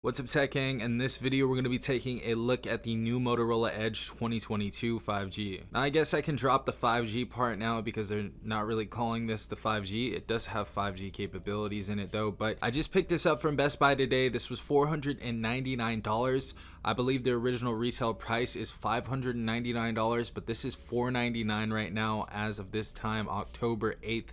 What's up, Tech Gang? In this video, we're going to be taking a look at the new Motorola Edge 2022 5G. Now, I guess I can drop the 5G part now because they're not really calling this the 5G. It does have 5G capabilities in it though, but I just picked this up from Best Buy today. This was $499. I believe the original retail price is $599, but this is $499 right now as of this time, October 8th,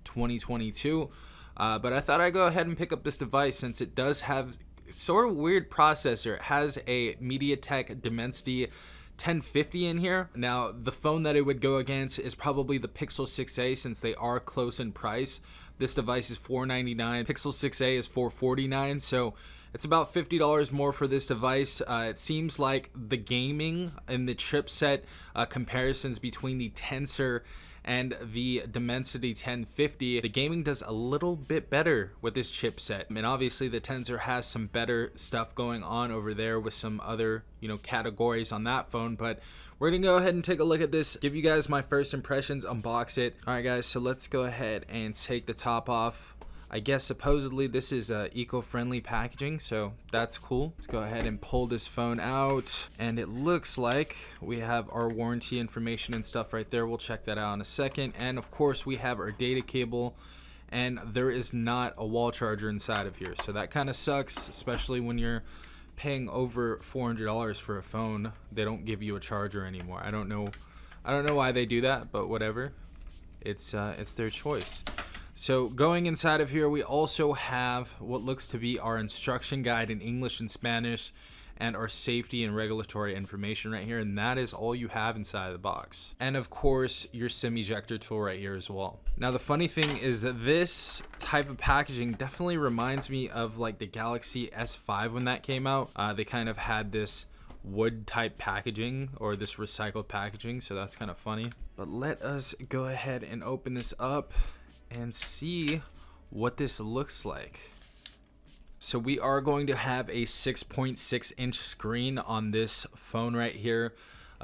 2022. But I thought I'd go ahead and pick up this device since it does have sort of weird processor. It has a MediaTek Dimensity 1050 in here. Now, the phone that it would go against is probably the Pixel 6a since they are close in price. This device is $499. Pixel 6a is $449, so it's about $50 more for this device. It seems like the gaming and the chipset comparisons between the Tensor and the Dimensity 1050, the gaming does a little bit better with this chipset. And obviously the Tensor has some better stuff going on over there with some other, categories on that phone, but we're gonna go ahead and take a look at this, give you guys my first impressions, unbox it. All right guys, so let's go ahead and take the top off. I guess supposedly this is eco-friendly packaging, so that's cool. Let's go ahead and pull this phone out, and it looks like we have our warranty information and stuff right there. We'll check that out in a second. And of course we have our data cable, and there is not a wall charger inside of here, so that kind of sucks, especially when you're paying over $400 for a phone. They don't give you a charger anymore. I don't know why they do that, but whatever. It's their choice. So going inside of here, we also have what looks to be our instruction guide in English and Spanish and our safety and regulatory information right here, and that is all you have inside of the box. And of course, your SIM ejector tool right here as well. Now, the funny thing is that this type of packaging definitely reminds me of like the Galaxy S5 when that came out. They kind of had this wood type packaging or this recycled packaging, so that's kind of funny. But let us go ahead and open this up and see what this looks like. So we are going to have a 6.6 inch screen on this phone right here.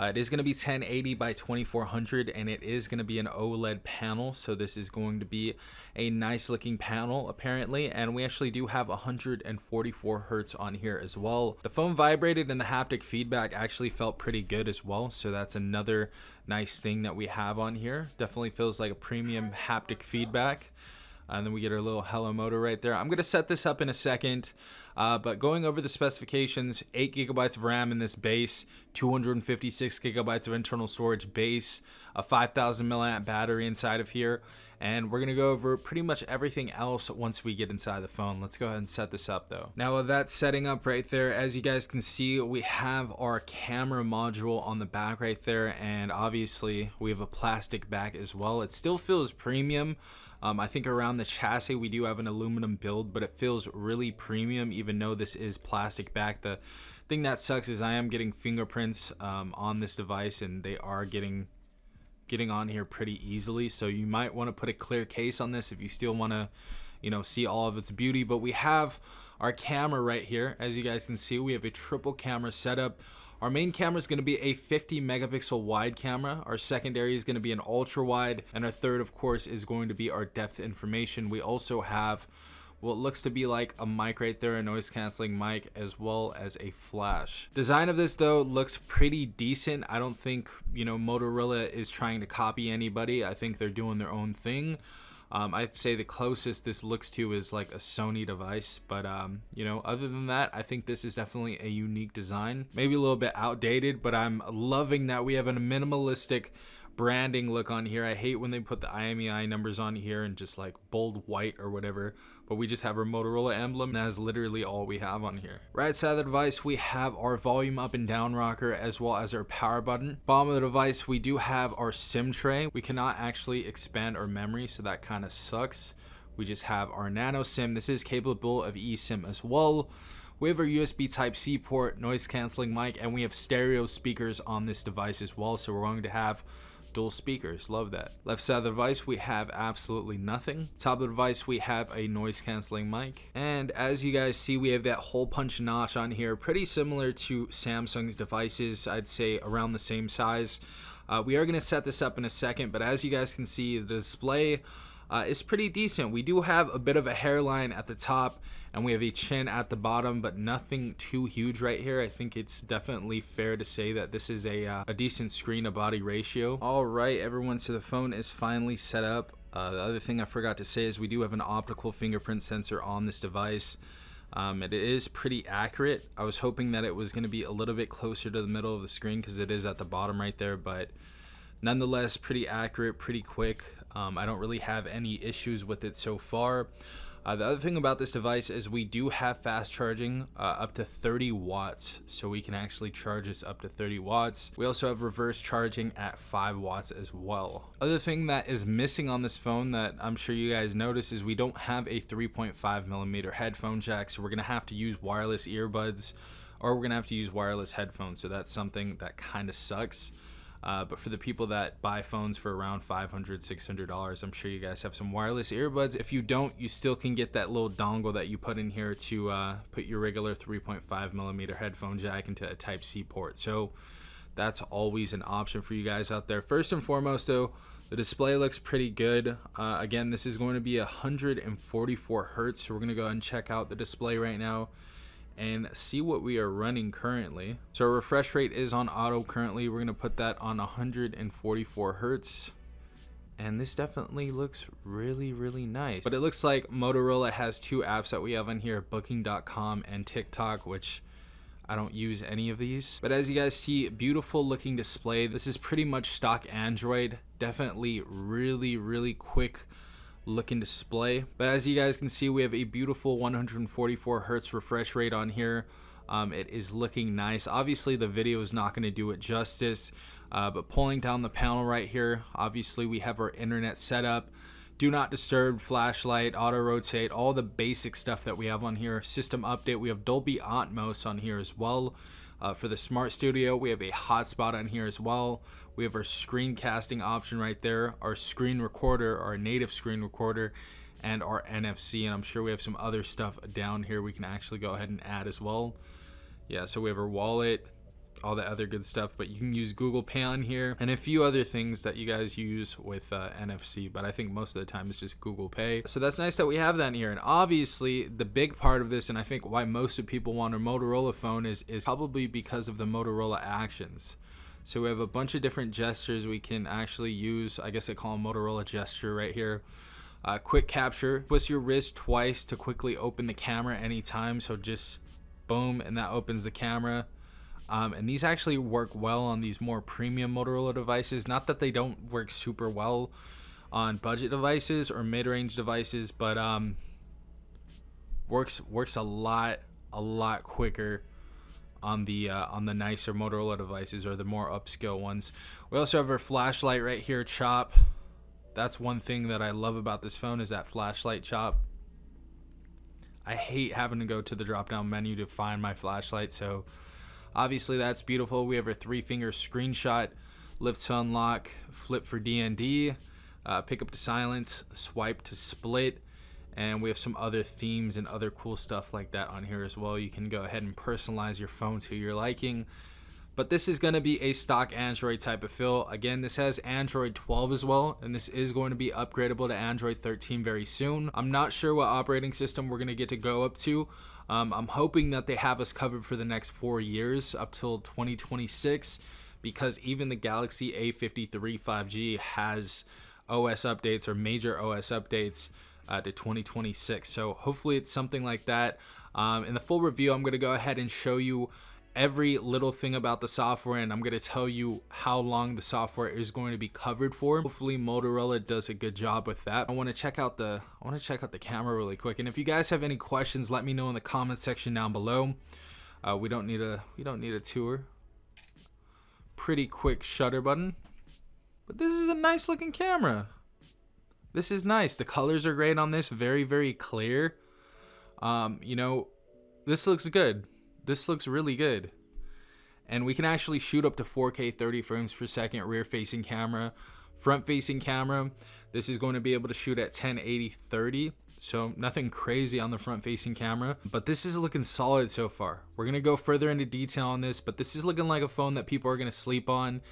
It is going to be 1080 by 2400, and it is going to be an OLED panel, so this is going to be a nice looking panel apparently. And we actually do have 144 hertz on here as well. The phone vibrated and the haptic feedback actually felt pretty good as well, so that's another nice thing that we have on here. Definitely feels like a premium haptic feedback. And then we get our little hello motor right there. I'm going to set this up in a second, but going over the specifications, 8 gigabytes of RAM in this base, 256 gigabytes of internal storage base, a 5000 milliamp battery inside of here, and we're going to go over pretty much everything else once we get inside the phone. Let's go ahead and set this up though. Now with that setting up right there, as you guys can see, we have our camera module on the back right there, and obviously we have a plastic back as well. It still feels premium. I think around the chassis we do have an aluminum build, but it feels really premium even though this is plastic back. The thing that sucks is I am getting fingerprints on this device, and they are getting on here pretty easily, so you might want to put a clear case on this if you still want to see all of its beauty. But we have our camera right here. As you guys can see, we have a triple camera setup. Our main camera is going to be a 50 megapixel wide camera. Our secondary is going to be an ultra wide, and our third, of course, is going to be our depth information. We also have what looks to be like a mic right there, a noise canceling mic, as well as a flash. Design of this though looks pretty decent. I don't think Motorola is trying to copy anybody. I think they're doing their own thing. I'd say the closest this looks to is like a Sony device, but other than that, I think this is definitely a unique design. Maybe a little bit outdated, but I'm loving that we have a minimalistic branding look on here. I hate when they put the IMEI numbers on here and just like bold white or whatever, but we just have our Motorola emblem, and that is literally all we have on here. Right side of the device, we have our volume up and down rocker as well as our power button. Bottom of the device, we do have our SIM tray. We cannot actually expand our memory, so that kind of sucks. We just have our nano SIM. This is capable of eSIM as well. We have our USB Type-C port, noise canceling mic, and we have stereo speakers on this device as well, so we're going to have dual speakers. Love that. Left side of the device, we have absolutely nothing. Top of the device, we have a noise canceling mic, and as you guys see, we have that hole punch notch on here, pretty similar to Samsung's devices. I'd say around the same size. We are going to set this up in a second, but as you guys can see, the display is pretty decent. We do have a bit of a hairline at the top, and we have a chin at the bottom, but nothing too huge right here. I think it's definitely fair to say that this is a decent screen to body ratio. All right, everyone, so the phone is finally set up. The other thing I forgot to say is we do have an optical fingerprint sensor on this device. It is pretty accurate. I was hoping that it was going to be a little bit closer to the middle of the screen because it is at the bottom right there, but nonetheless pretty accurate, pretty quick. I don't really have any issues with it so far. The other thing about this device is we do have fast charging up to 30 watts, so we can actually charge this up to 30 watts. We also have reverse charging at 5 watts as well. Other thing that is missing on this phone that I'm sure you guys notice is we don't have a 3.5mm headphone jack, so we're gonna have to use wireless earbuds, or we're gonna have to use wireless headphones, so that's something that kind of sucks. But for the people that buy phones for around $500, $600, I'm sure you guys have some wireless earbuds. If you don't, you still can get that little dongle that you put in here to put your regular 3.5mm headphone jack into a Type-C port. So that's always an option for you guys out there. First and foremost though, the display looks pretty good. Again, this is going to be 144 hertz. So we're going to go ahead and check out the display right now and see what we are running currently. So our refresh rate is on auto currently. We're gonna put that on 144 hertz. And this definitely looks really, really nice. But it looks like Motorola has two apps that we have on here, booking.com and TikTok, which I don't use any of these. But as you guys see, beautiful looking display. This is pretty much stock Android. Definitely really, really quick looking display. But as you guys can see, we have a beautiful 144 hertz refresh rate on here. It is looking nice. Obviously the video is not going to do it justice, but pulling down the panel right here, obviously we have our internet setup, do not disturb, flashlight, auto rotate, all the basic stuff that we have on here. System update, we have Dolby Atmos on here as well. For the smart studio, we have a hotspot on here as well. We have our screencasting option right there, our screen recorder, our native screen recorder, and our NFC. And I'm sure we have some other stuff down here we can actually go ahead and add as well. Yeah, so we have our wallet, all the other good stuff, but you can use Google Pay on here and a few other things that you guys use with NFC, but I think most of the time it's just Google Pay. So that's nice that we have that in here. And obviously the big part of this, and I think why most of people want a Motorola phone is probably because of the Motorola actions. So we have a bunch of different gestures we can actually use. I guess I call them Motorola gesture right here. Quick capture, twist your wrist twice to quickly open the camera anytime. So just boom, and that opens the camera. And these actually work well on these more premium Motorola devices. Not that they don't work super well on budget devices or mid-range devices, but works a lot quicker on the nicer Motorola devices or the more upscale ones. We also have our flashlight right here, chop. That's one thing that I love about this phone is that flashlight chop. I hate having to go to the drop-down menu to find my flashlight, so obviously that's beautiful. We have our 3-finger screenshot, lift to unlock, flip for DND, pick up to silence, swipe to split, and we have some other themes and other cool stuff like that on here as well. You can go ahead and personalize your phone to your liking. But this is going to be a stock Android type of feel. Again, this has Android 12 as well, and this is going to be upgradable to Android 13 very soon. I'm not sure what operating system we're going to get to go up to. I'm hoping that they have us covered for the next 4 years up till 2026, because even the Galaxy A53 5G has OS updates or major OS updates to 2026. So hopefully it's something like that. In the full review, I'm going to go ahead and show you every little thing about the software, and I'm going to tell you how long the software is going to be covered for. Hopefully Motorola does a good job with that. I want to check out the camera really quick, and if you guys have any questions, let me know in the comment section down below. We don't need a tour. Pretty quick shutter button, but this is a nice looking camera. This is nice. The colors are great on this, very, very clear. You know, this looks good. This looks really good. And we can actually shoot up to 4K 30 frames per second rear facing camera. Front facing camera, this is going to be able to shoot at 1080 30. So nothing crazy on the front facing camera, but this is looking solid so far. We're going to go further into detail on this, but this is looking like a phone that people are going to sleep on.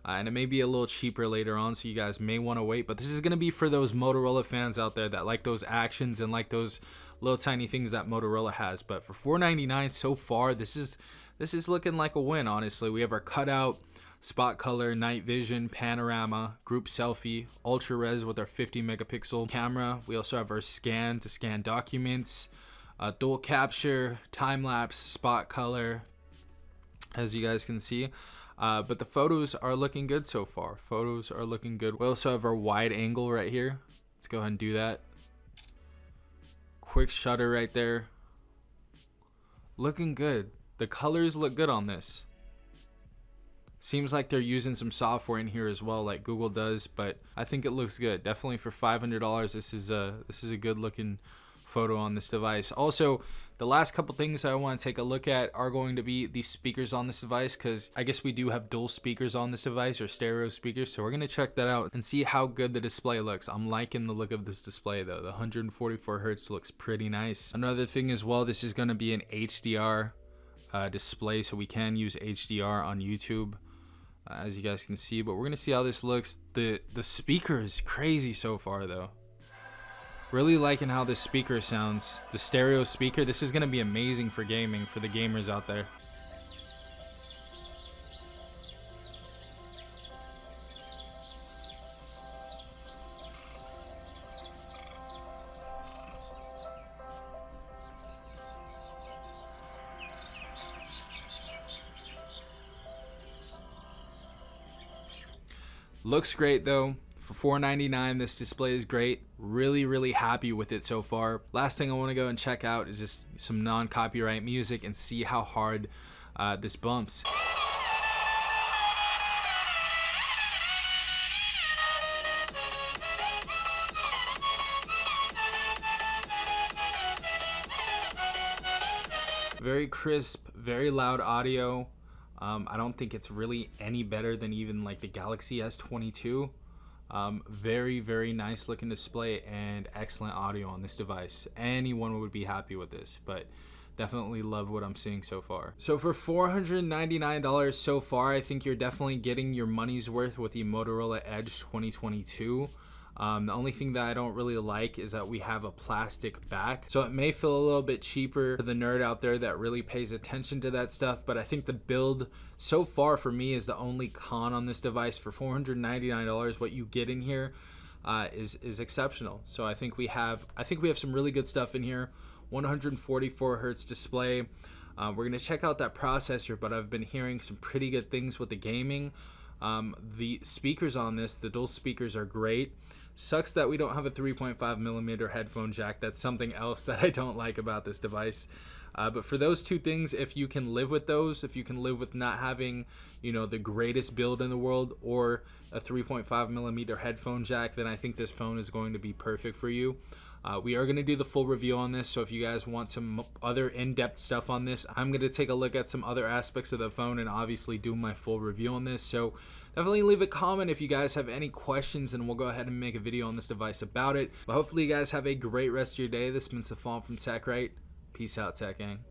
and it may be a little cheaper later on, so you guys may want to wait. But this is going to be for those Motorola fans out there that like those actions and like those little tiny things that Motorola has. But for $499 so far, this is looking like a win, honestly. We have our cutout, spot color, night vision, panorama, group selfie, ultra res with our 50 megapixel camera. We also have our scan to scan documents, dual capture, time lapse, spot color, as you guys can see. But the photos are looking good so far. Photos are looking good. We also have our wide angle right here. Let's go ahead and do that. Quick shutter right there. Looking good. The colors look good on this. Seems like they're using some software in here as well, like Google does, but I think it looks good. Definitely for $500, this is a good looking photo on this device. Also, the last couple things I want to take a look at are going to be the speakers on this device, because I guess we do have dual speakers on this device, or stereo speakers, so we're going to check that out and see how good the display looks. I'm liking the look of this display though. The 144 hertz looks pretty nice. Another thing as well, this is going to be an HDR display, so we can use HDR on YouTube, as you guys can see. But we're gonna see how this looks. The speaker is crazy so far though. Really liking how this speaker sounds. The stereo speaker, this is gonna be amazing for gaming, for the gamers out there. Looks great though. For $499, this display is great. Really happy with it so far. Last thing I want to go and check out is just some non-copyright music and see how hard this bumps. Very crisp, very loud audio. I don't think it's really any better than even like the Galaxy S22. Very nice looking display and excellent audio on this device. Anyone would be happy with this, but definitely love what I'm seeing so far. So for $499 so far, I think you're definitely getting your money's worth with the Motorola Edge 2022. The only thing that I don't really like is that we have a plastic back, so it may feel a little bit cheaper for the nerd out there that really pays attention to that stuff. But I think the build so far for me is the only con on this device. For $499, what you get in here is exceptional. So I think we have some really good stuff in here. 144 hertz display. We're gonna check out that processor, but I've been hearing some pretty good things with the gaming. The speakers on this, the dual speakers, are great. Sucks that we don't have a 3.5mm headphone jack. That's something else that I don't like about this device. But for those two things, if you can live with those, if you can live with not having, you know, the greatest build in the world or a 3.5mm headphone jack, then I think this phone is going to be perfect for you. We are going to do the full review on this, so if you guys want some other in-depth stuff on this, I'm going to take a look at some other aspects of the phone and obviously do my full review on this. So definitely leave a comment if you guys have any questions, and we'll go ahead and make a video on this device about it. But hopefully you guys have a great rest of your day. This has been Safon from TechRight. Peace out, Tech Gang.